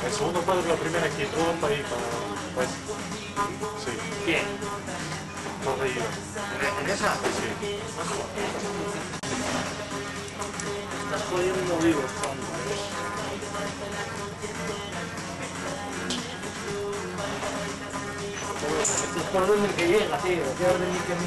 El segundo cuadro es la primera actitud para ir para... Sí. Bien. Todo ahí. ¿En esa? Sí. Estás jodiendo vivo. Esto es por donde que llega, tío. ¿Qué orden ni que mi...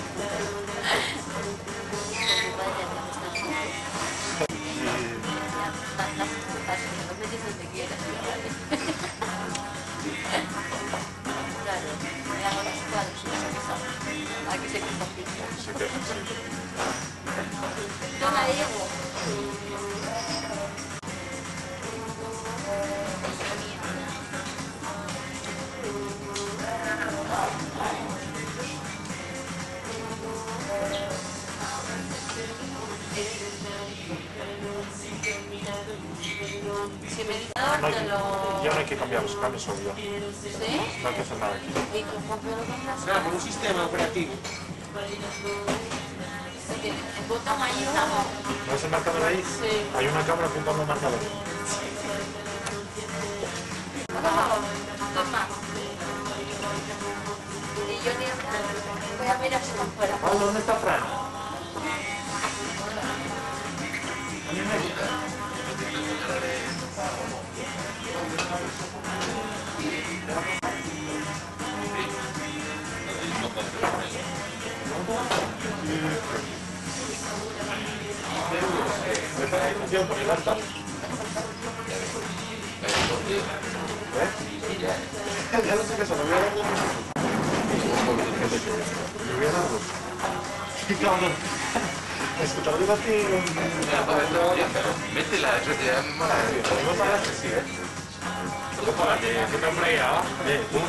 Aquí se quita un pico. Sí, sí. Yo la llevo. Si me dice No hay, te lo... ya no hay que cambiar los cambios solo ya. ¿Sí? No hay que hacer nada aquí. ¿Y cómo puedo comprar? Claro, con un sistema operativo. El botón ahí estamos. ¿No ves el marcador ahí? Sí. Hay una cámara apuntando al marcador. Toma. Y yo voy a mirar si están fuera. Pablo, ¿dónde está Fran? Atención, por el alta. Ya no sé qué son, me voy a dar dos. Me voy a dar dos. Sí, cabrón. Es que te lo digo a ti. Métela, eso te da mala. No pagas que sí, ¿eh? ¿Qué te han freído? Bien, tú.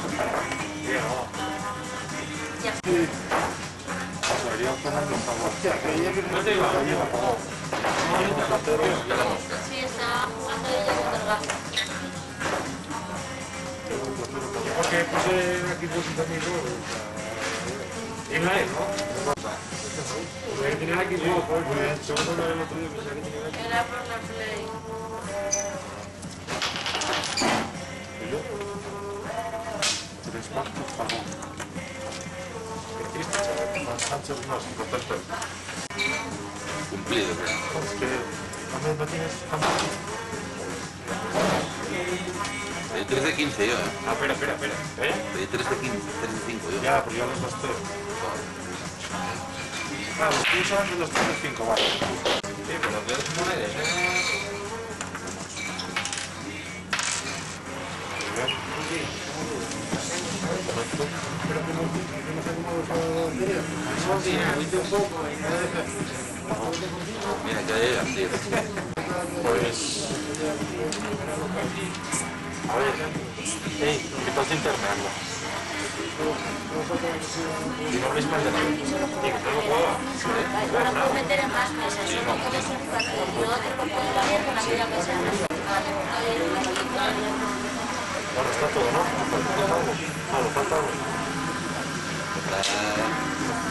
Bien, no. Ya. Debería ponerlo, por favor. No te iba. Sí, está jugando ella con el gas. Porque puse aquí pues también luego. En la E, ¿no? Porque tenía aquí luego, pues, segundo no del otro día, pensaba que tenía aquí. Era por la play. ¿Y yo? Tres más, por favor. Qué triste, chaval. Más Sánchez no, sin contacto. Cumplido, creo. Es que no tienes tanto. Pedí 3 de 15 yo, ¿eh? Ah, espera. ¿Eh? Pedí 3 de 15, 3 de 5 yo. Ya, pero yo los gasté. Claro, los tuyos eran de los 3 de 5, vale. Sí, pero los dedos no eres, ¿eh? Mira, que llegan, tío. Pues... A ver... ¿Qué tal de internarlo? Y no habléis mal de nada. Digo, no lo puedo... No puedo meter en más mesas, solo puedo ser un cartel. Lo otro lo puedo cambiar con aquella mesa. Bueno, está todo, ¿no? Falta algo. Claro, falta algo.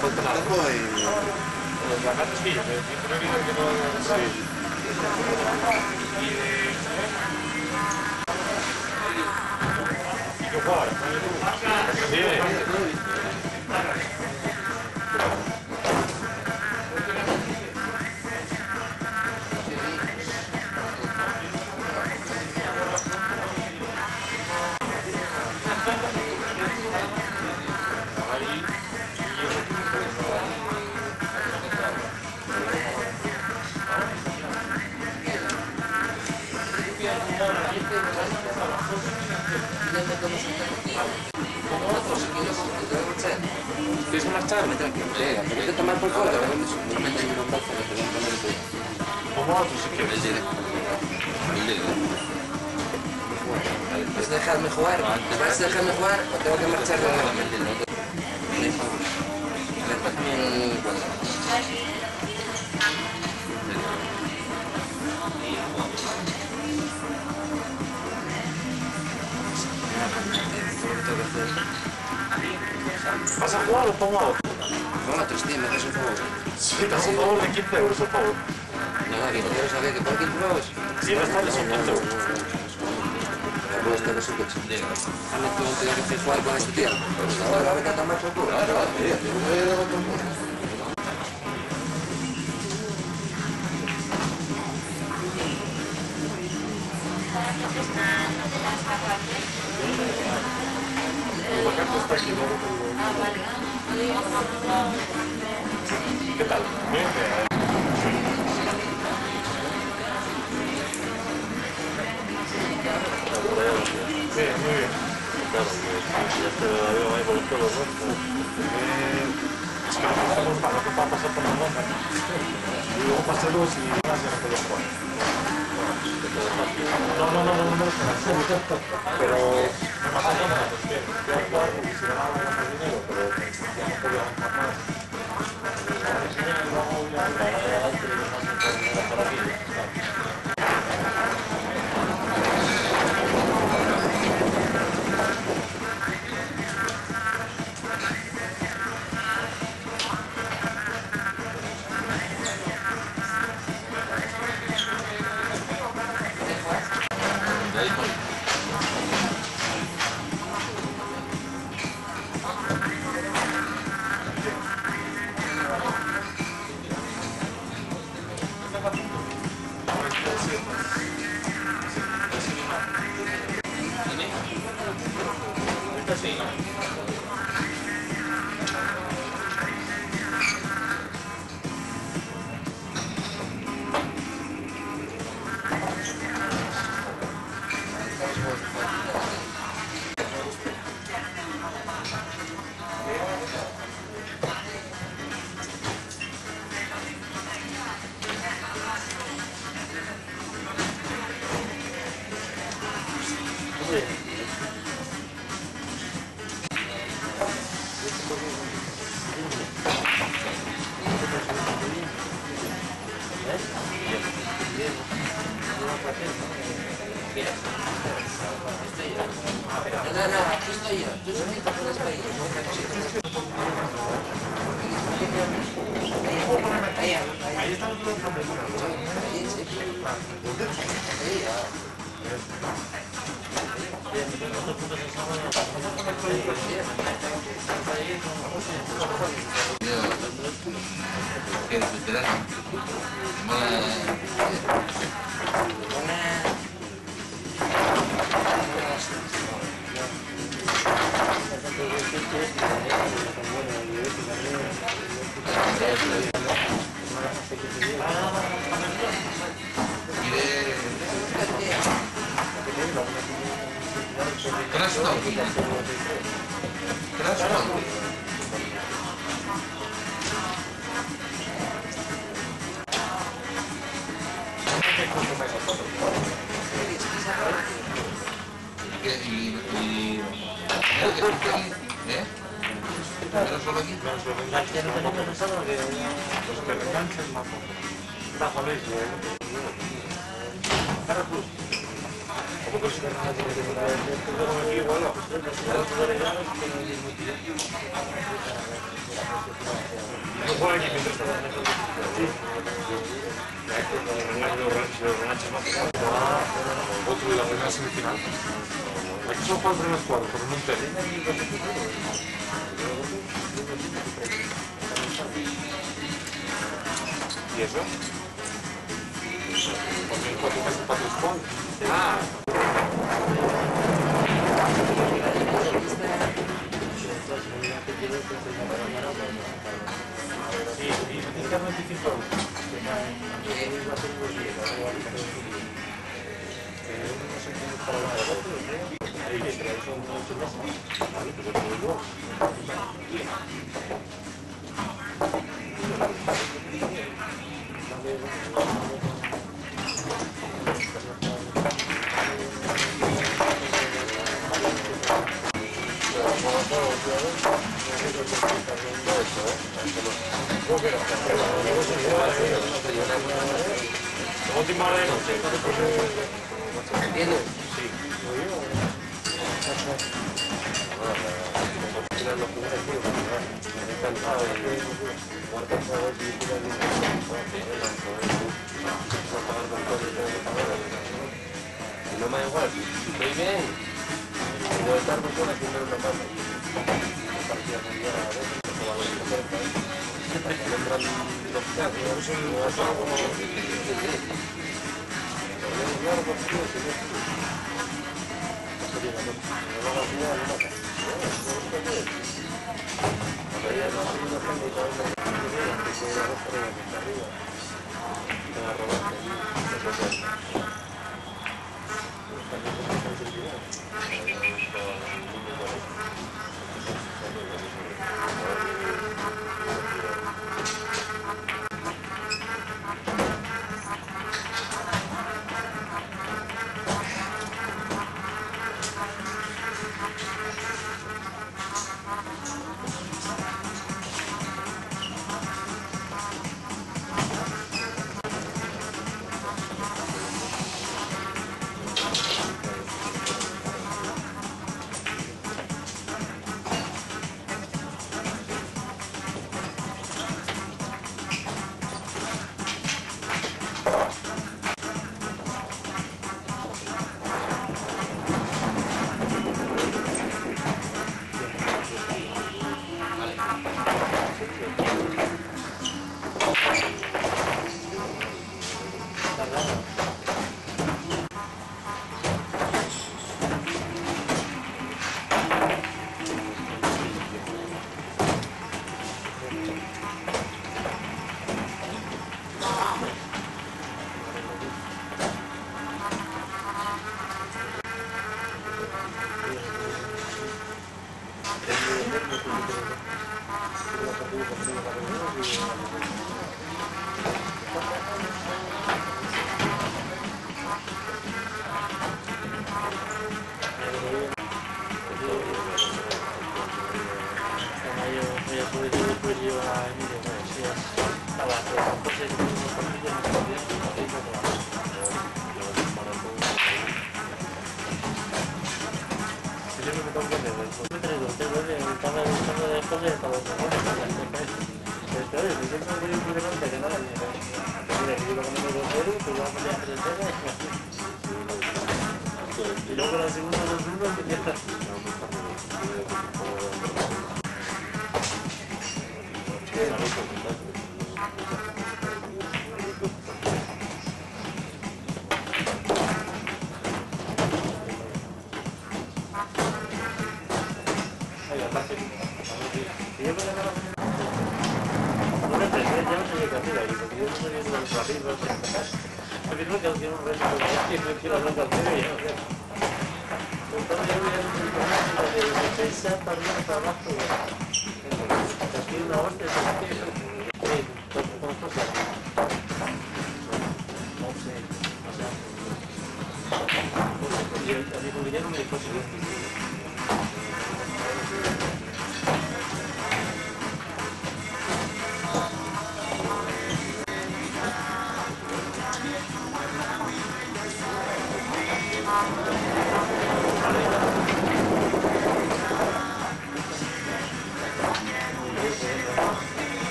Falta algo. Los lagartos, sí, de tener vida que no... Sí. Y que jugar. Sí. ¿Quieres marchar? ¿Quieres tomar por favor? Como otro, si quieres. ¿Puedes dejarme jugar? ¿Puedes dejarme jugar o tengo que marchar nuevamente? ¿Vas a jugar o pongo a otro? Pongo otros, tío, me haces un favor. Sí, te hago un favor de 15 euros, por favor. No, 15 euros, ¿sabes? ¿Que por 15 euros? Sí, no está, son 15 euros. Pues de su coche. También tengo que jugar con este tío. Ahora me canta más poco. La carta está aquí, luego te digo. Ah, vale. No digo por otro lado. ¿Qué tal? Bien, bien, muy bien. Claro, ya te lo veo ahí por los pelos, ¿no? Es que no estamos mal, no te va a pasar por la ronda. Y luego pasé dos y más ya no podía jugar. No. Pero me pasó nada, pues bien. Voy a jugar porque si ganaba más dinero, pero ya no podía avanzar más. Y luego ya adelante y más para mí. No, aquí estoy yo. Tú solito puedes pedir. Ahí están los problemas. Crash Talking. Crash Talking. Pero solo aquí. Los que enganchan más bajo el eje. Como que se aquí, bueno. No juega aquí mientras otro de la primera semifinal. Aquí solo juegan primeros cuadros, pero no entero. ¿Y eso? Porque el 4 casi 4 spawn. Ah. Sí, y 25 euros. Última hora de noche. ¿Entiendes? Sí. No me da igual. Estoy bien. debe estar muy buena haciendo una pata y partida muy buena a veces, que va a los cerca, entran los casos, no es algo como largos, tío, que no sería la noche, me va a la ciudad, no pasa. Cuando ya no ha tenido gente y todo eso, que se la ropa de aquí arriba, te va a robar allí, eso es bueno. También con sensibilidad. Y luego la segunda 2-1 ya está.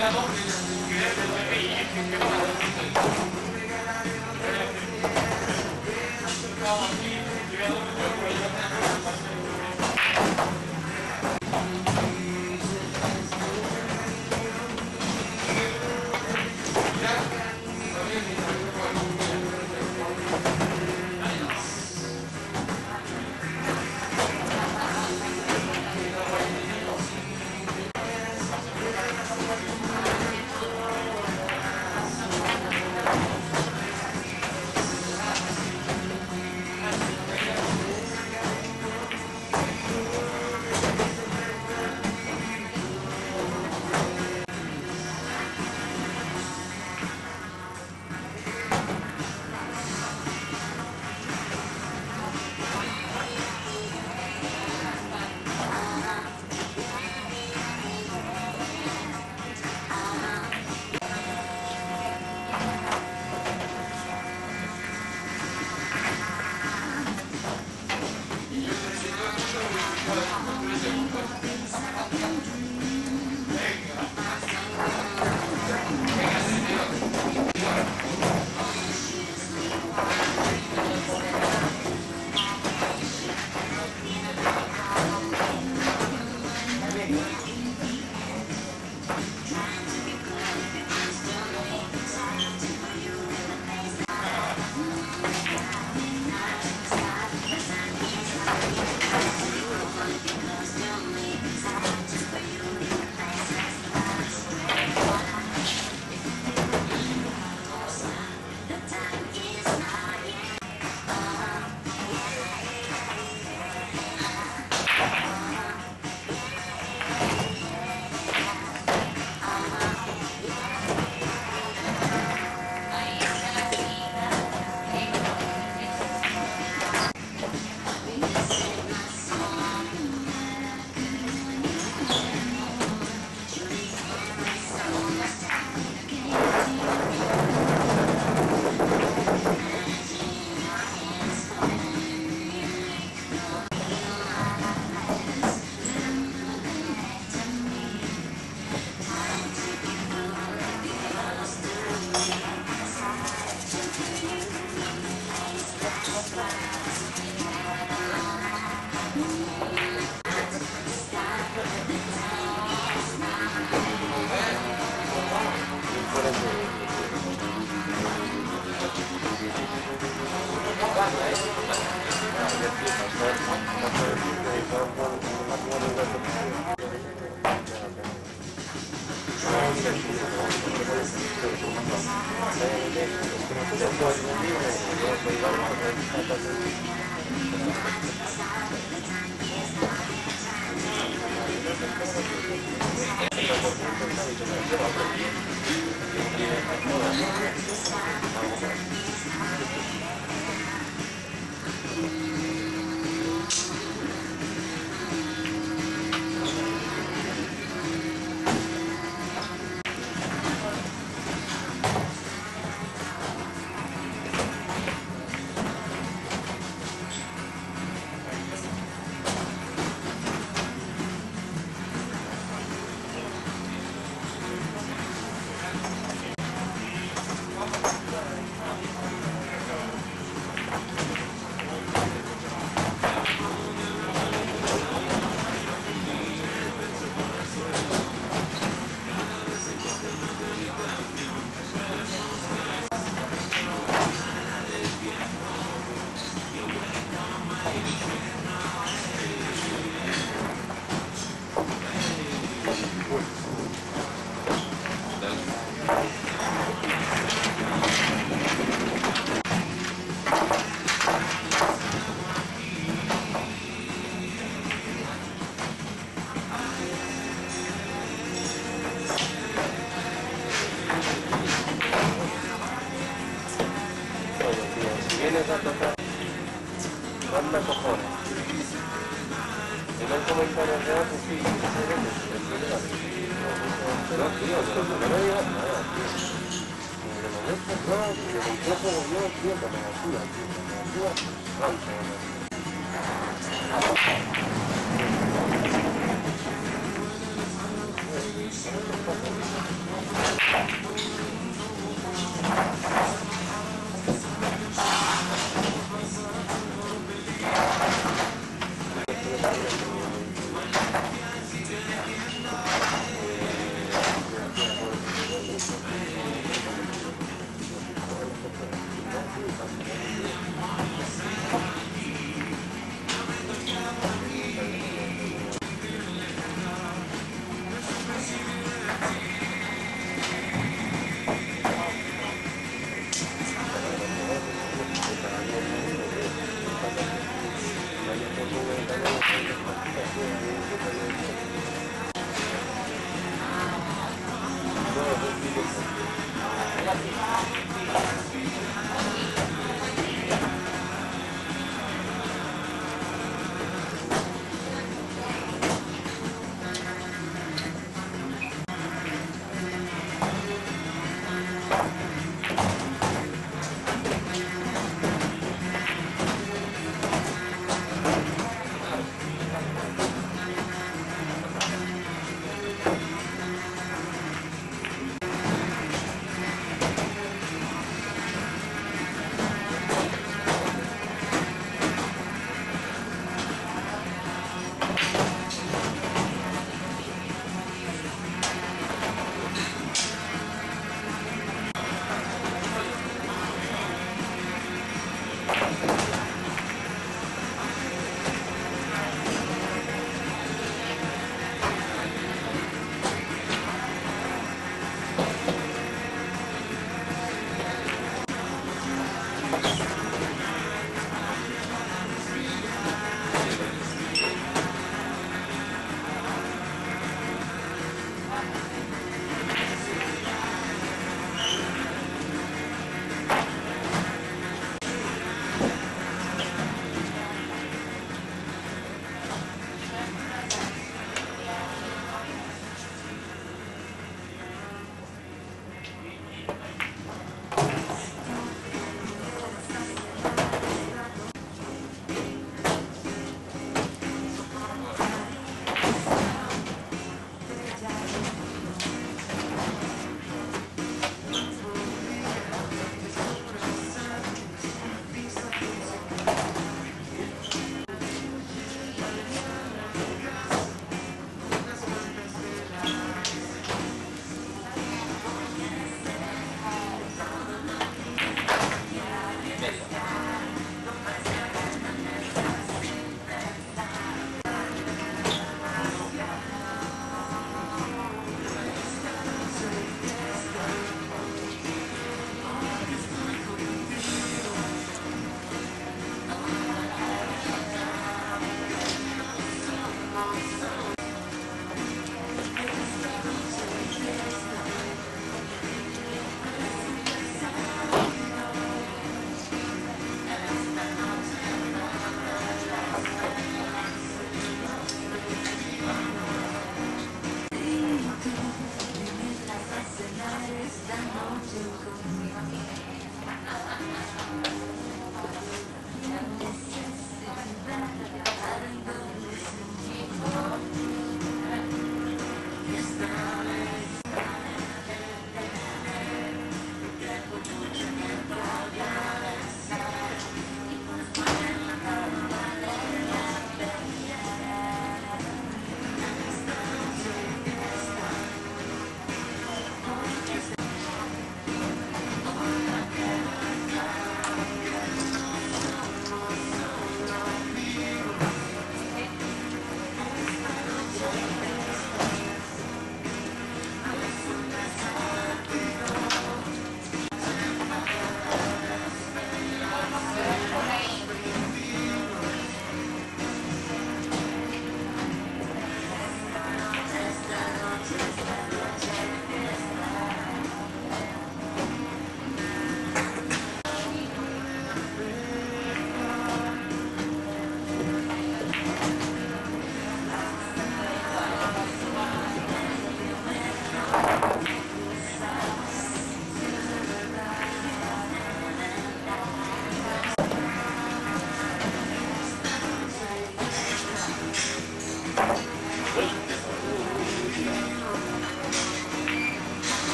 Gracias.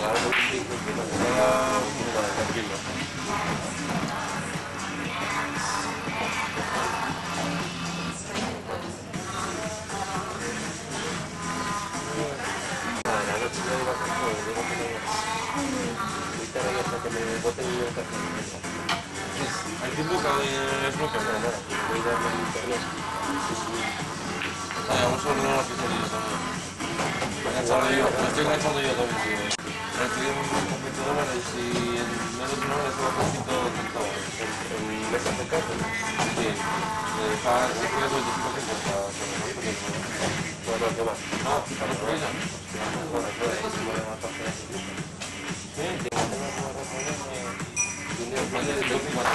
algo distinto encima, que estaba tranquilo. La noche me iba a hacer todo, digo que no. Ahorita ahora hasta que me boten y yo el café. ¿Hay Timbuktu de snooker? No, nada, voy a darle en internet. Un solo no que salir también. Me estoy enganchando yo también, sí. Recibí un $20 y en menos de una hora estaba poquito tentado. En mesas de casa. Sí. Estaba después de 25 para Bueno, ¿qué más? no, para por ella. Bueno, yo ahí se mueve más fácil. Sí. Tiene 24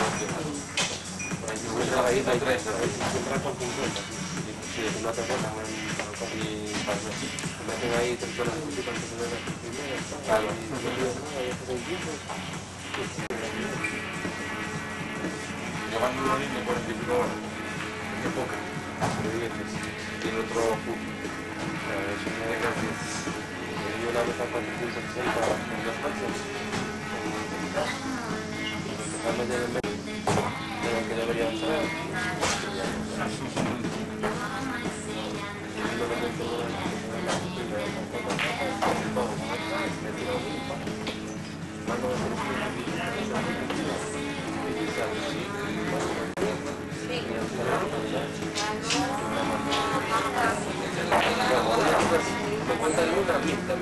por ahí siempre hay 3, siempre con 50. Sí, una persona y se meten ahí 3 horas y pico antes de ver la primera. Claro. Llevando una línea de 40 y pico horas. Qué poca. Y el otro eso no es gratis. Yo una vez a 460 en 2 noches. Empezamos desde el mes. Pero que debería entrar. Me cuentan una pinta,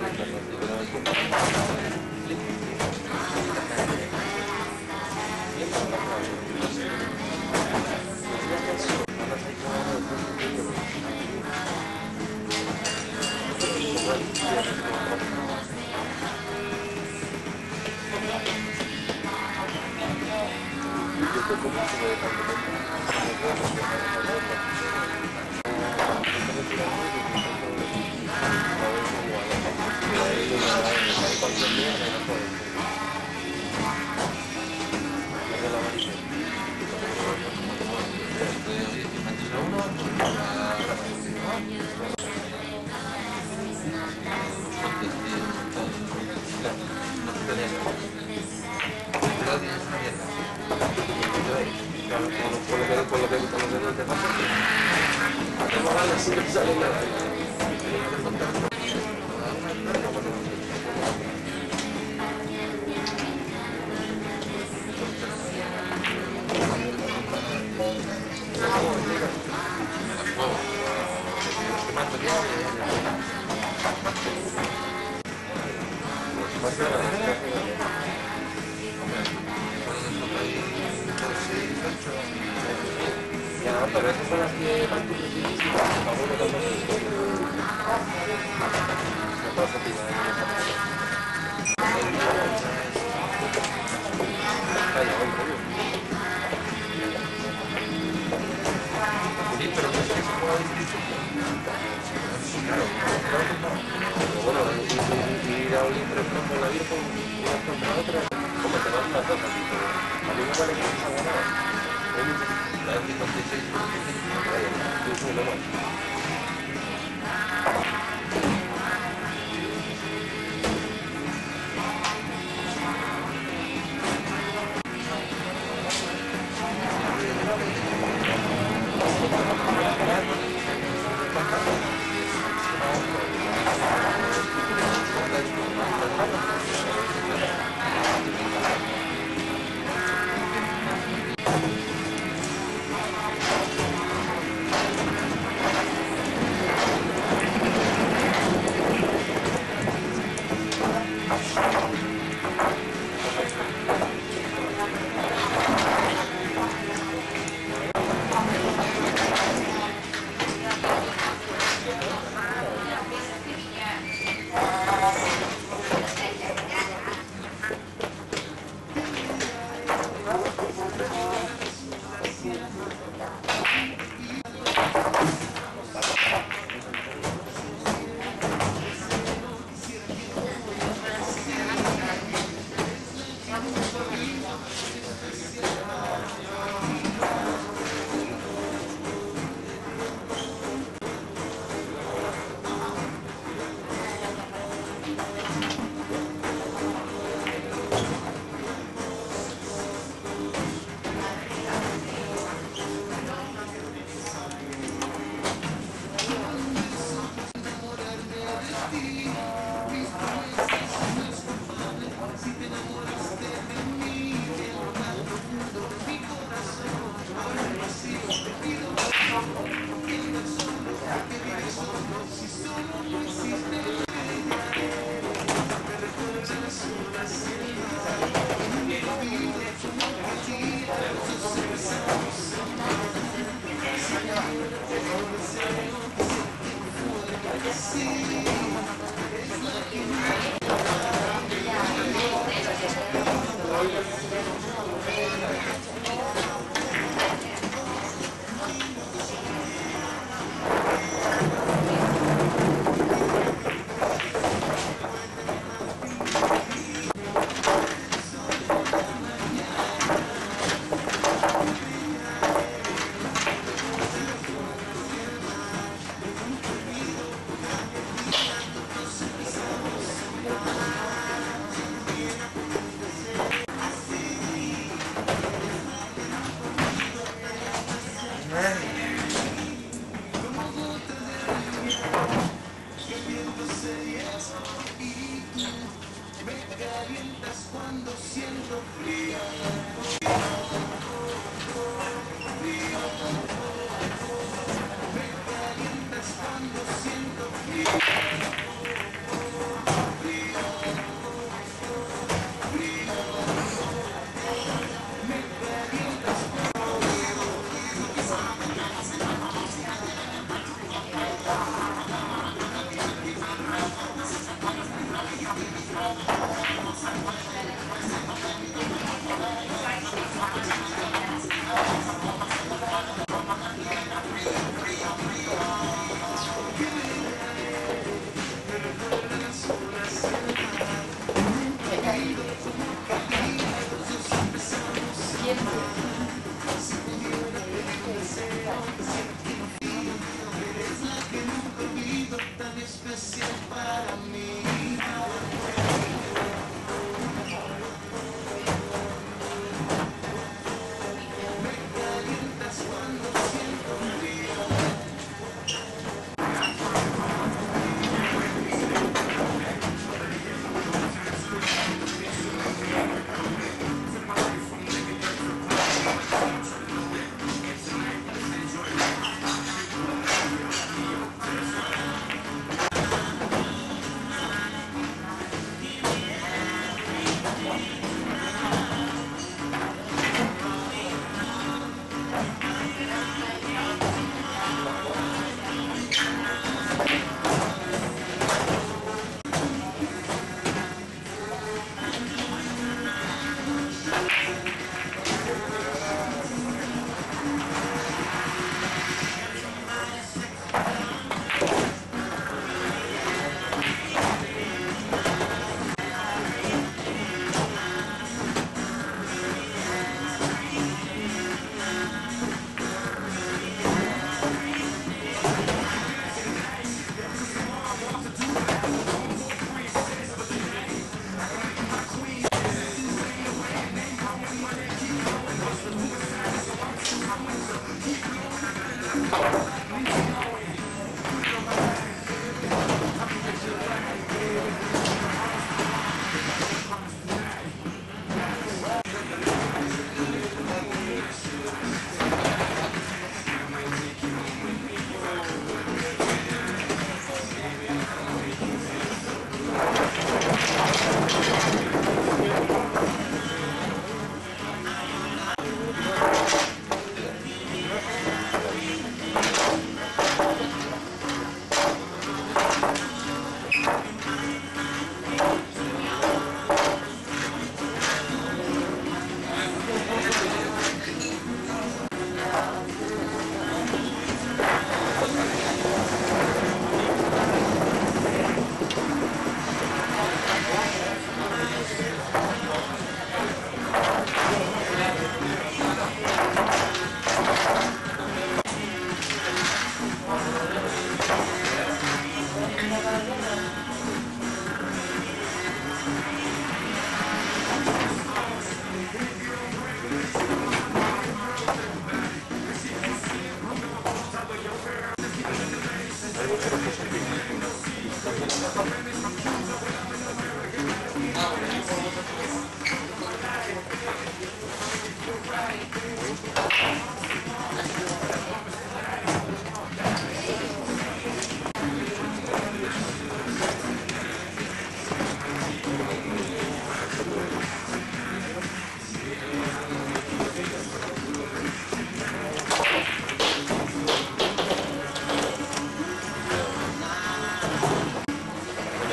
por lo que gustan los demás de paso. Hacemos ganas sin que sale nada. Ya, pero esas son las que van tu principio. Alguno también. Me pasa a ti, Calla, hombre. Sí, pero no sé si se puede claro. Pero bueno, ir a un libre por la vida con una contra otra, como te van las cosas, a mí me vale que no salga nada. La 56, yo soy lo más.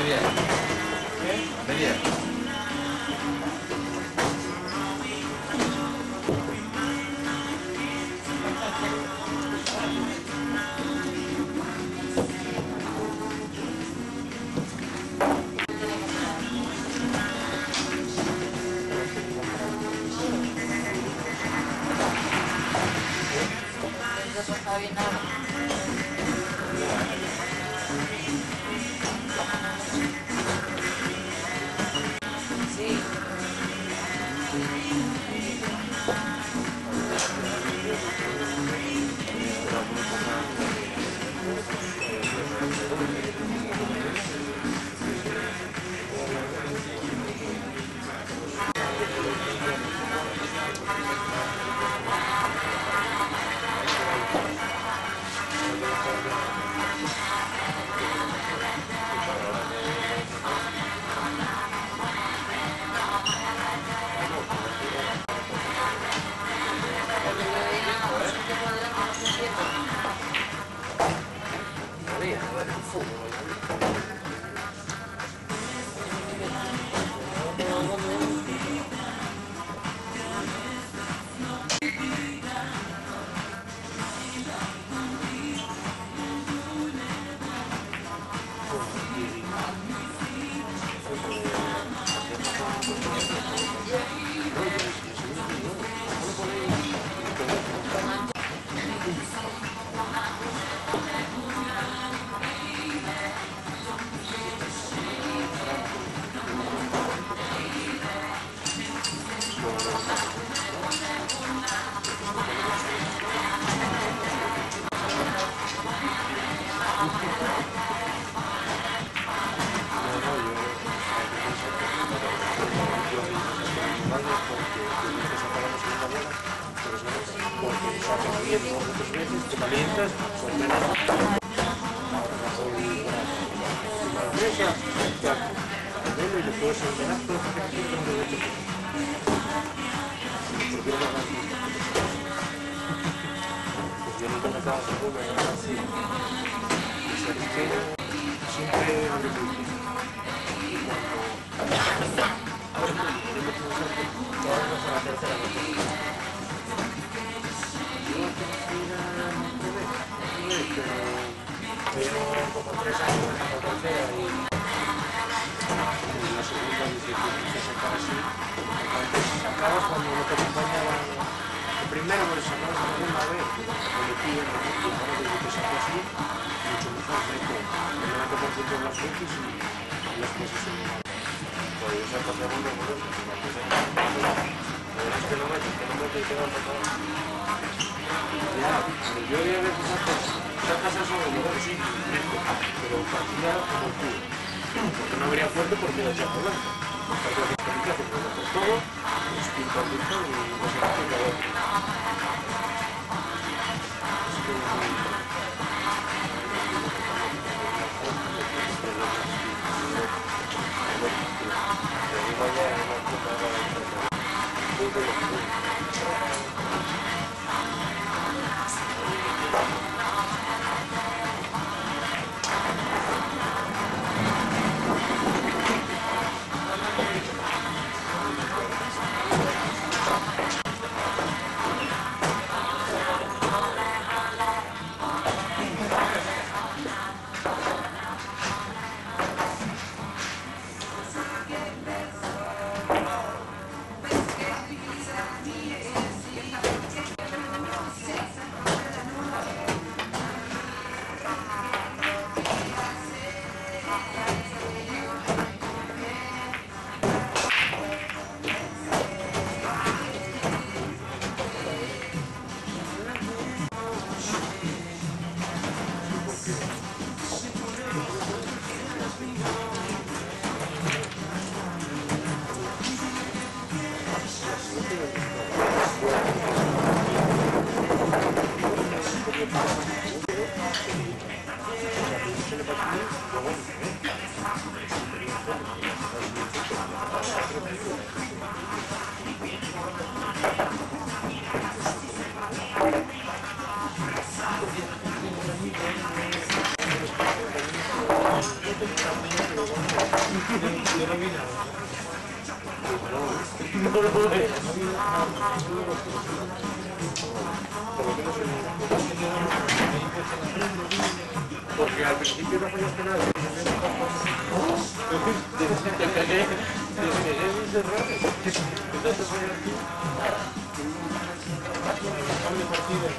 Media. Media. Eso está bien, nada. Sí. Yo no vi nada. No lo veo. Porque al principio no fallaste nada. Despegué mis errores. Entonces voy aquí. Cambio de partida.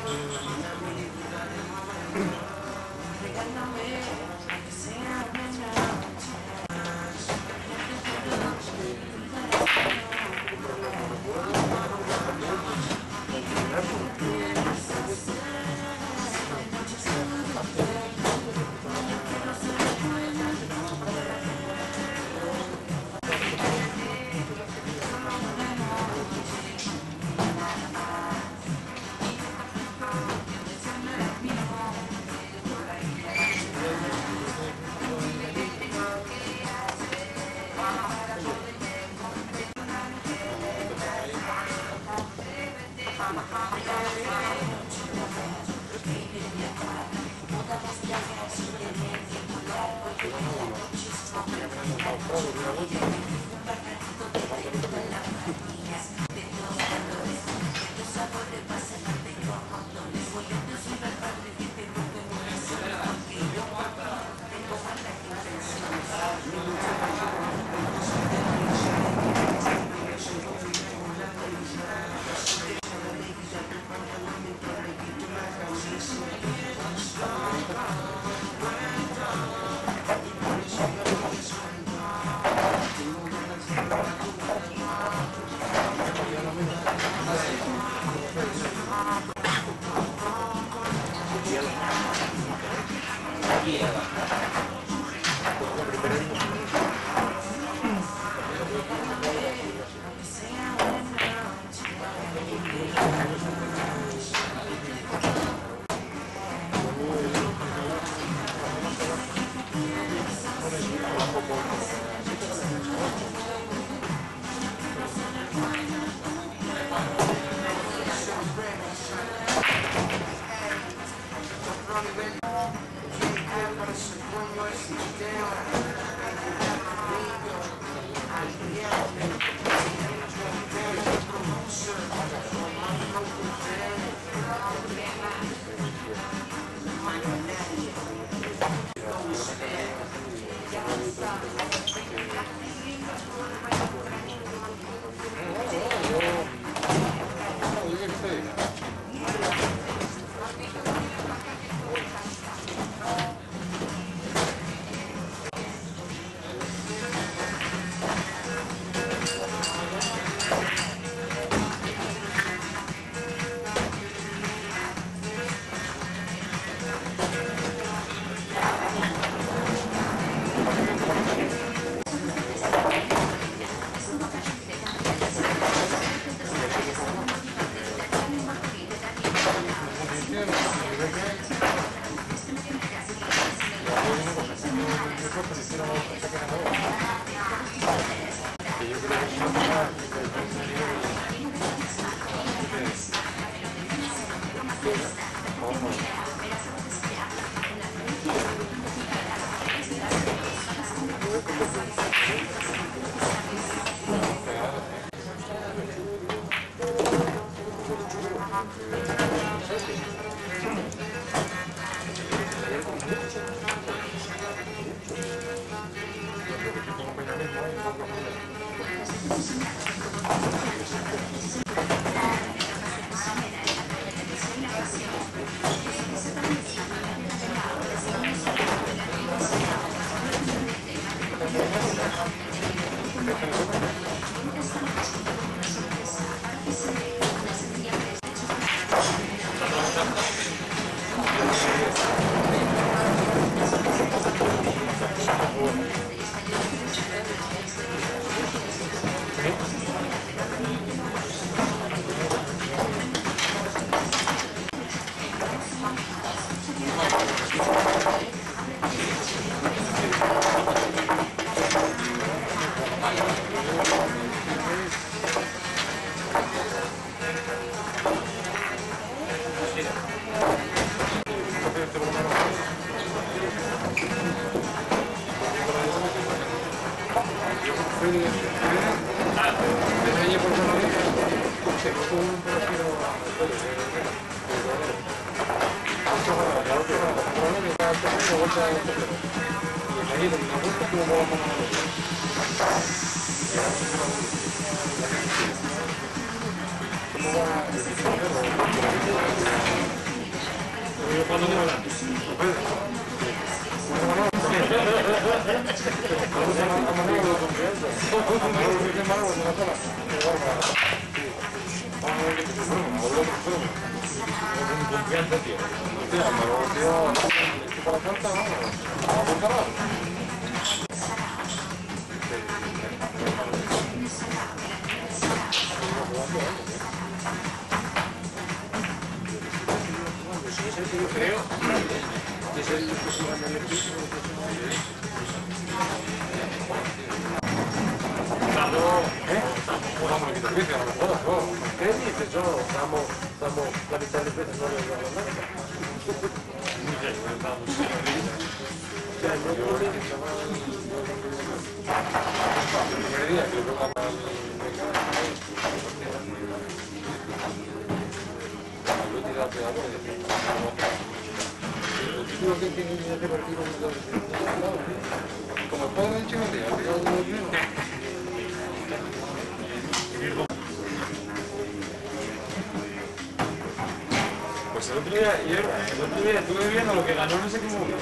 Pues el otro día estuve viendo lo que ganó no sé qué movie.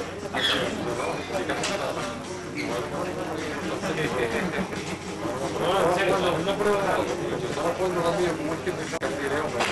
No, en serio, una prueba de algo. Yo estaba jugando también como es que pensaba que era hombre.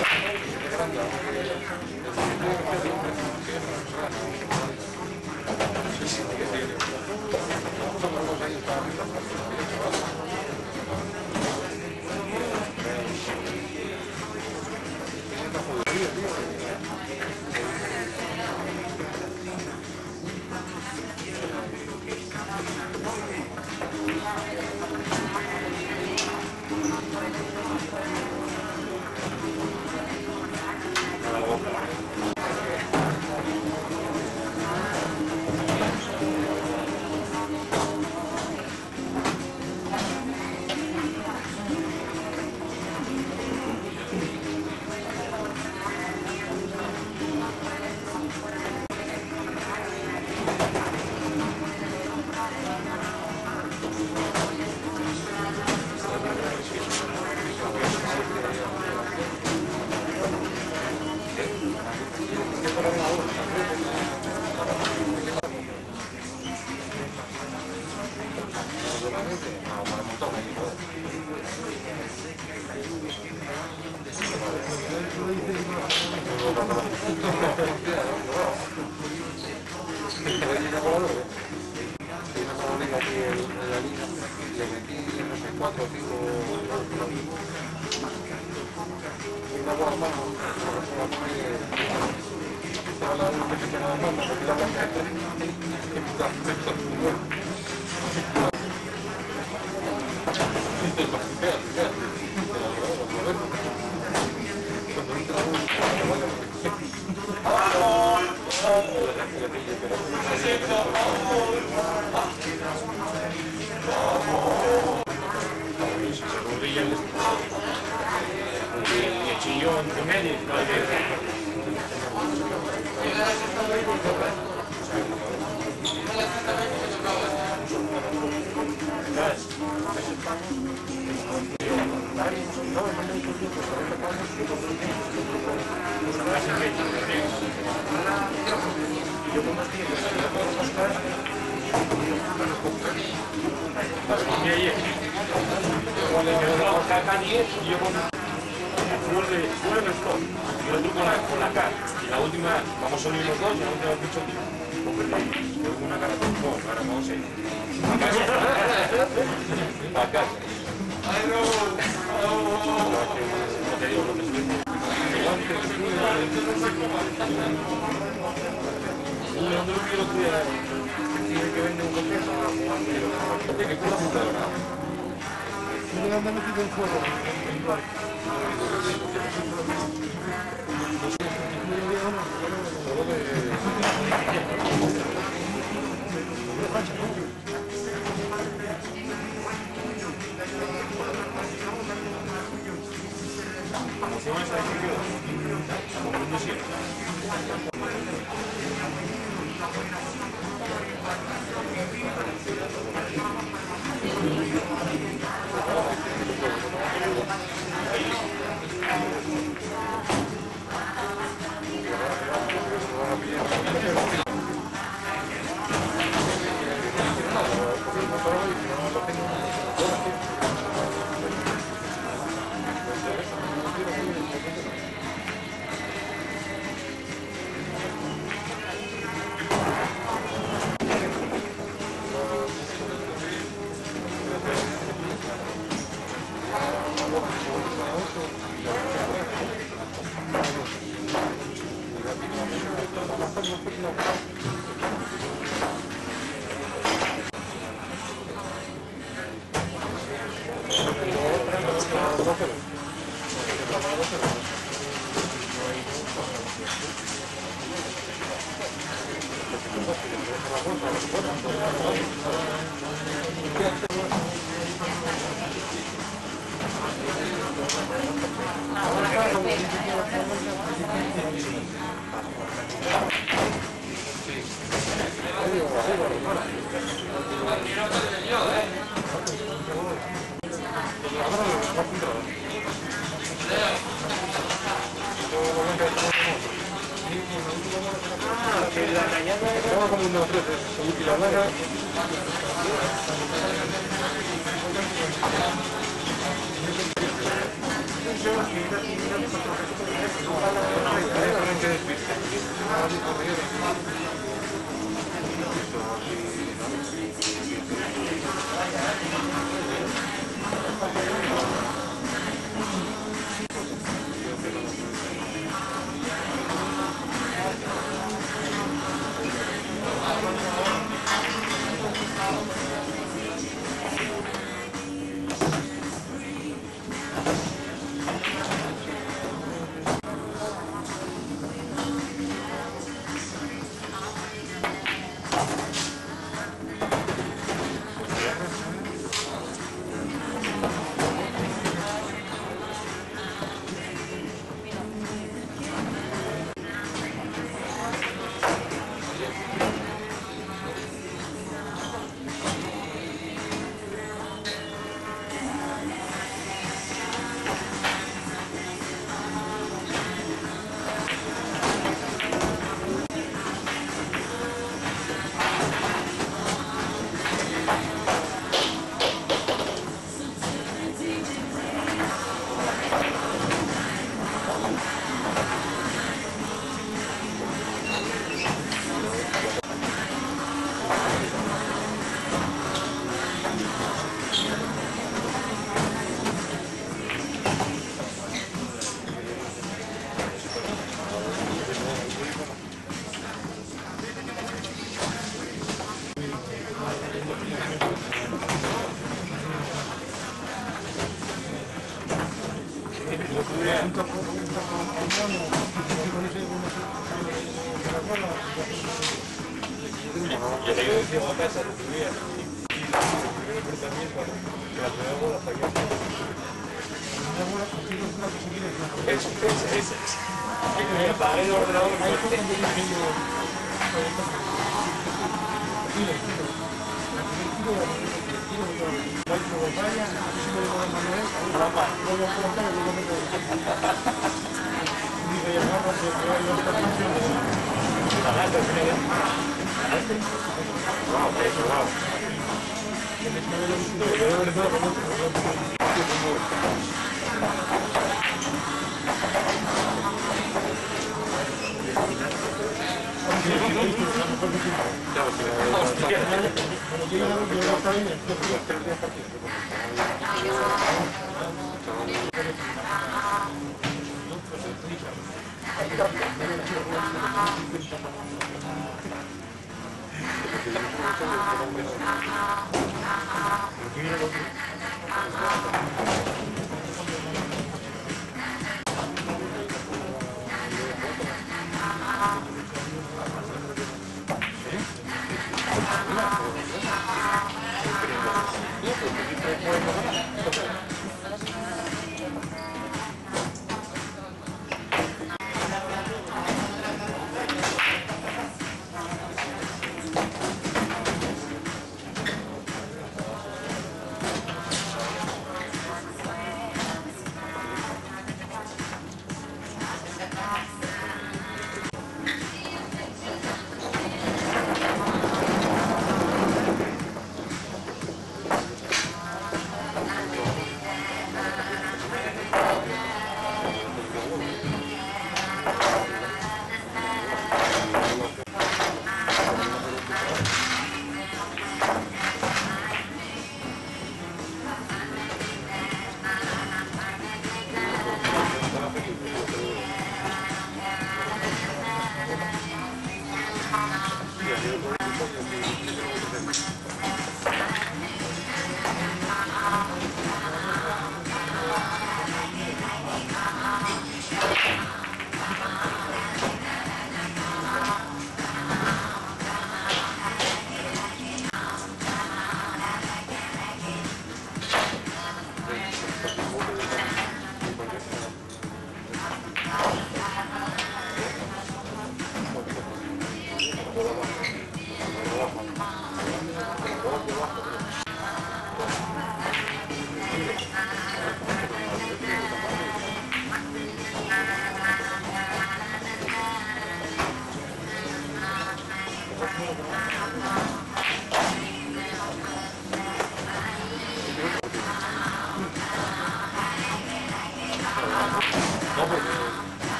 No, porque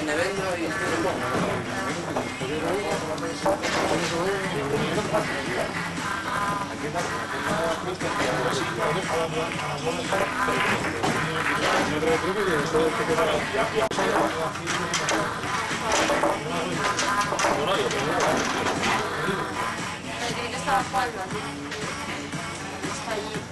Me vengo y Pero tiene que estar jugando aquí. Está allí.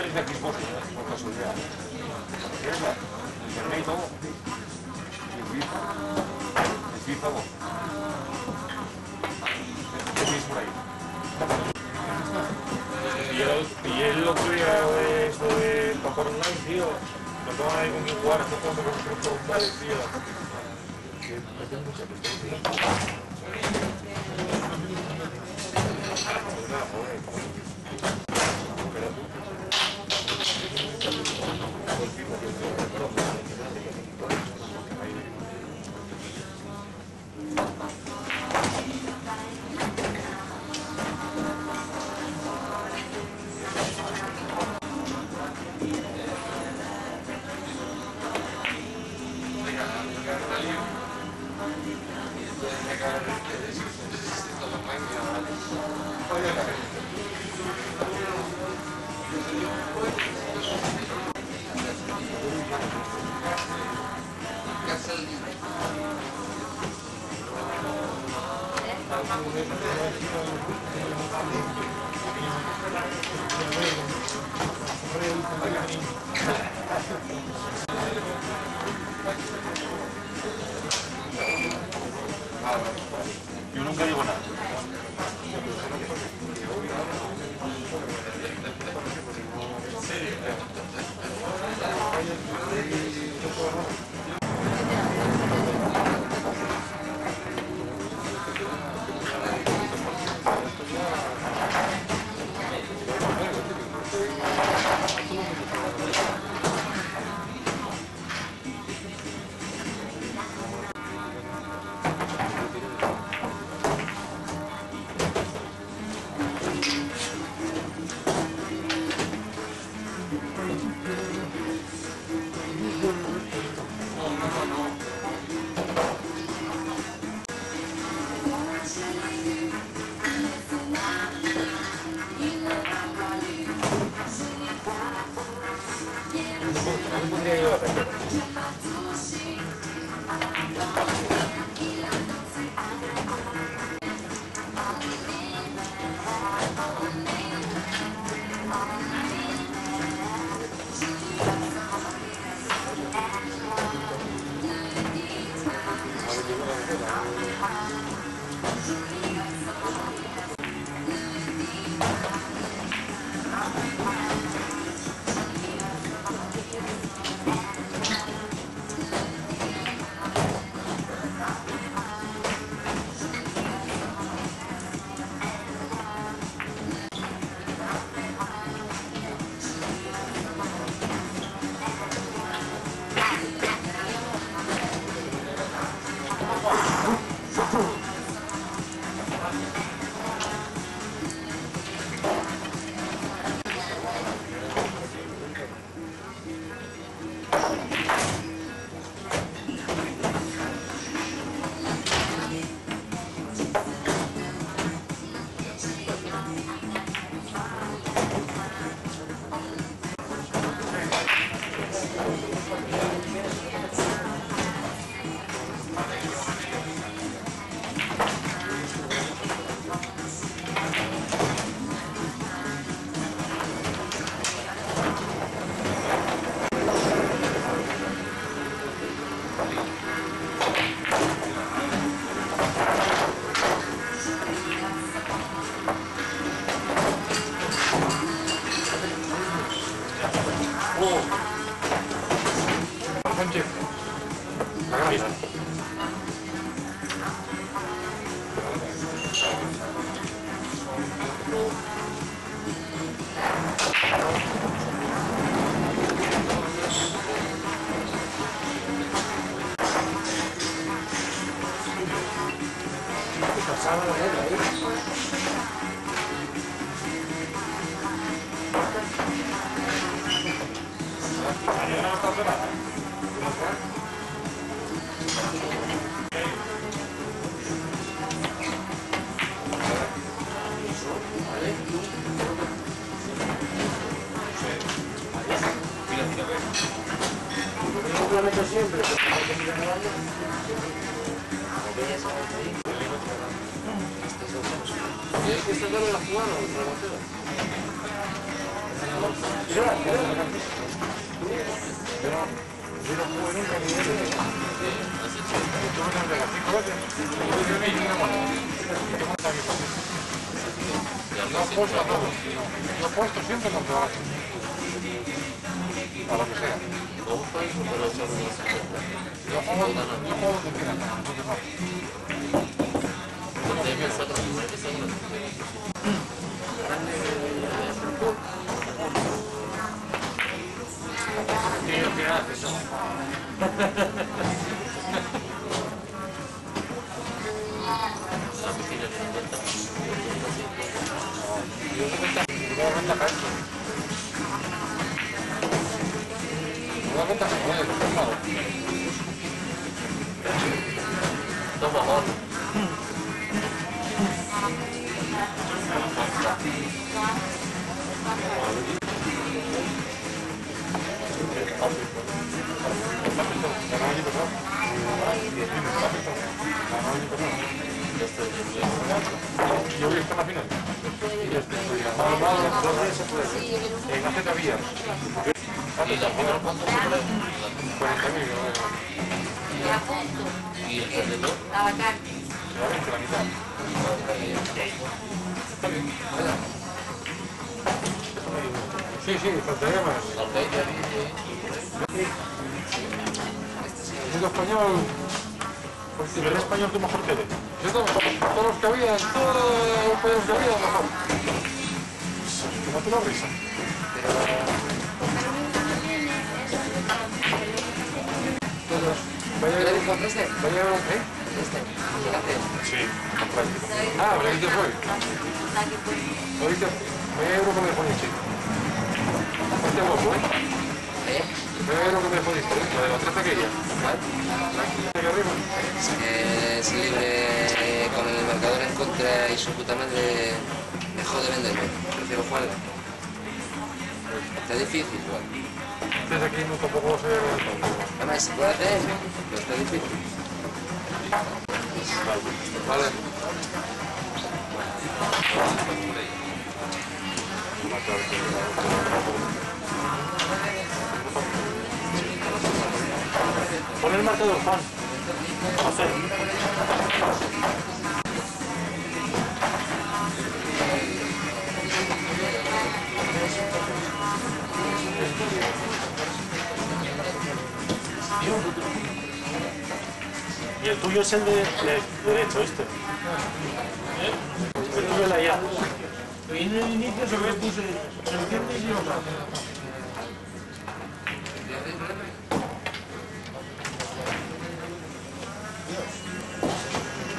es de Xbox, por casualidad. ¿Quieres la? Internet y todo. El FIFA. El FIFA vos. ¿Qué tienes por ahí? Y el otro día de esto de papar online, tío. No tengo nadie con quien jugar, no puedo con un padre, tío. Que me tengo mucha presión, tío. Yo nunca digo nada. Sánchez. La granja. Lo meto siempre. Y hay que sacarle la jugada a otra botella. Yo no juego nunca ni de tú me das de las 5 veces. Yo apuesto a todo. Yo apuesto siempre con todo. A lo que sea. Yo juego donde quiera, entonces no. Yo voy a estar en la final. Y después voy a ganar 2 veces se puede. En la Z vía. Y la primera punto 40.000. me apunto. ¿Y el perdedor? La vacante. Se va a 20 la mitad. Sí, sí, faltaría más. El español, pues el español que mejor quede. Yo todos los que había, todos los países que había, mejor. Como tú la risa. Todos. Vaya a ver, ¿eh? Sí, práctico. Ah, pero ahorita fue. Ahorita, vaya euro que me poniste. Este guapo, ¿eh? Vaya euro que me poniste, ¿eh? De la 13 aquella. Aquí arriba. Es libre con el marcador en contra y su puta madre me jode venderme. Prefiero jugar. Está difícil, igual. Desde aquí no tampoco se ve. Además, se puede hacer, pero está difícil. Vale. Pon el marcador, Juan. José. Y el tuyo es el de derecho, ¿viste? El tuyo es la IA. En el inicio se me puse, ¿se entiende? Y yo,